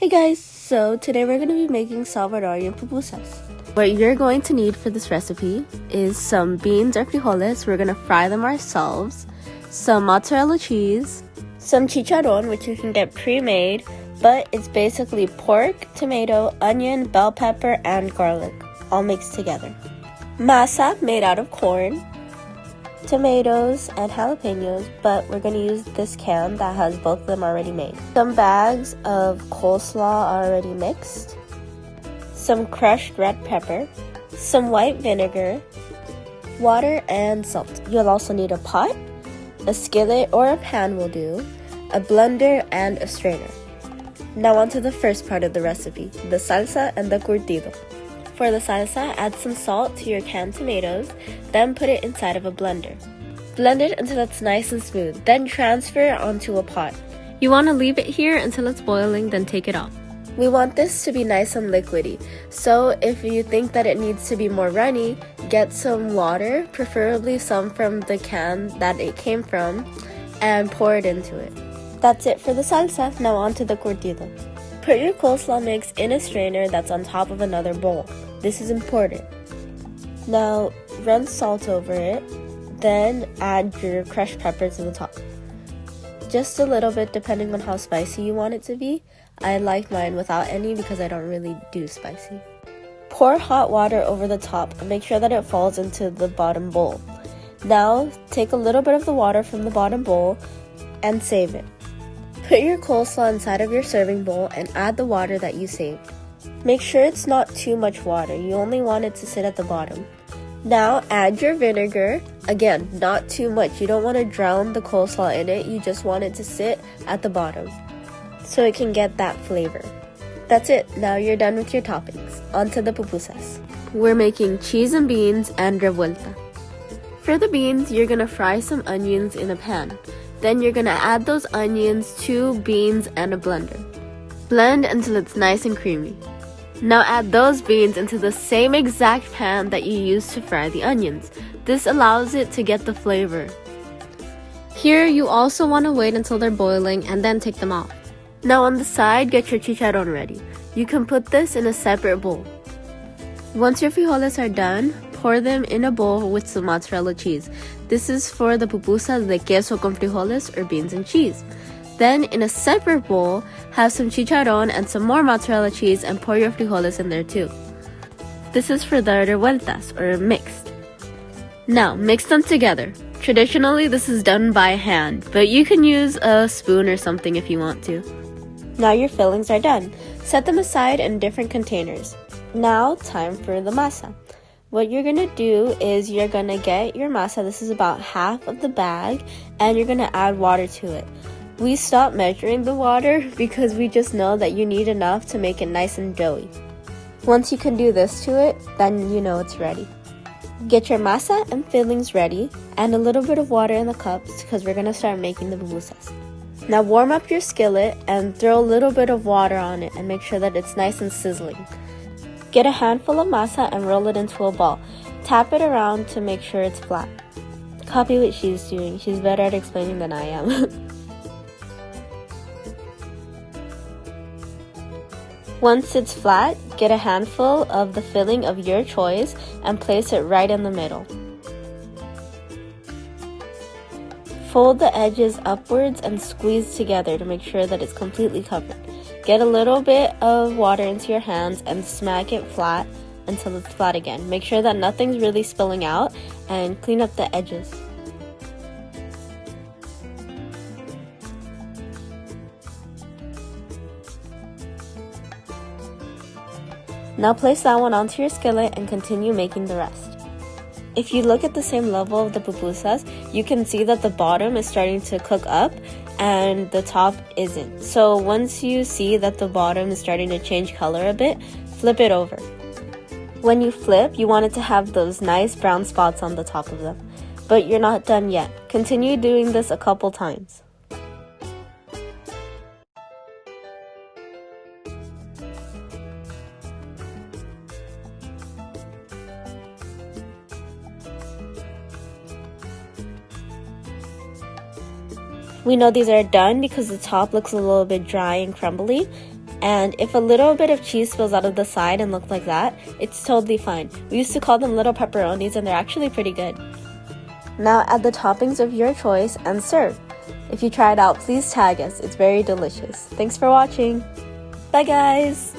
Hey guys, so today we're going to be making Salvadorian pupusas. What you're going to need for this recipe is some beans or frijoles. We're going to fry them ourselves, some mozzarella cheese, some chicharron, which you can get pre-made, but it's basically pork, tomato, onion, bell pepper, and garlic, all mixed together. Masa made out of corn, tomatoes, and jalapenos, but we're going to use this can that has both of them already made. Some bags of coleslaw already mixed, some crushed red pepper, some white vinegar, water, and salt. You'll also need a pot, a skillet or a pan will do, a blender, and a strainer. Now on to the first part of the recipe, the salsa and the curtido. For the salsa, add some salt to your canned tomatoes, then put it inside of a blender. Blend it until it's nice and smooth, then transfer it onto a pot. You want to leave it here until it's boiling, then take it off. We want this to be nice and liquidy, so if you think that it needs to be more runny, get some water, preferably some from the can that it came from, and pour it into it. That's it for the salsa. Now on to the curtido. Put your coleslaw mix in a strainer that's on top of another bowl. This is important. Now run salt over it, then add your crushed pepper to the top. Just a little bit depending on how spicy you want it to be. I like mine without any because I don't really do spicy. Pour hot water over the top and make sure that it falls into the bottom bowl. Now take a little bit of the water from the bottom bowl and save it. Put your coleslaw inside of your serving bowl and add the water that you saved. Make sure it's not too much water. You only want it to sit at the bottom. Now add your vinegar. Again, not too much. You don't want to drown the coleslaw in it. You just want it to sit at the bottom so it can get that flavor. That's it. Now you're done with your toppings. On to the pupusas. We're making cheese and beans and revuelta. For the beans, you're going to fry some onions in a pan. Then you're going to add those onions to beans and a blender. Blend until it's nice and creamy. Now add those beans into the same exact pan that you used to fry the onions. This allows it to get the flavor. Here you also want to wait until they're boiling and then take them off. Now on the side, get your chicharron ready. You can put this in a separate bowl. Once your frijoles are done, pour them in a bowl with some mozzarella cheese. This is for the pupusas de queso con frijoles or beans and cheese. Then in a separate bowl, have some chicharron and some more mozzarella cheese and pour your frijoles in there too. This is for the revueltas or mixed. Now mix them together. Traditionally this is done by hand, but you can use a spoon or something if you want to. Now your fillings are done. Set them aside in different containers. Now time for the masa. What you're going to do is you're going to get your masa, this is about half of the bag, and you're going to add water to it. We stopped measuring the water because we just know that you need enough to make it nice and doughy. Once you can do this to it, then you know it's ready. Get your masa and fillings ready, and a little bit of water in the cups because we're going to start making the pupusas. Now warm up your skillet and throw a little bit of water on it and make sure that it's nice and sizzling. Get a handful of masa and roll it into a ball. Tap it around to make sure it's flat. Copy what she's doing. She's better at explaining than I am. Once it's flat, get a handful of the filling of your choice and place it right in the middle. Fold the edges upwards and squeeze together to make sure that it's completely covered. Get a little bit of water into your hands and smack it flat until it's flat again. Make sure that nothing's really spilling out and clean up the edges. Now place that one onto your skillet and continue making the rest. If you look at the same level of the pupusas, you can see that the bottom is starting to cook up and the top isn't. So once you see that the bottom is starting to change color a bit, flip it over. When you flip, you want it to have those nice brown spots on the top of them. But you're not done yet. Continue doing this a couple times. We know these are done because the top looks a little bit dry and crumbly, And if a little bit of cheese spills out of the side and look like that, it's totally fine. We used to call them little pepperonis, and they're actually pretty good. Now add the toppings of your choice and serve. If you try it out, please tag us. It's very delicious. Thanks for watching. Bye guys!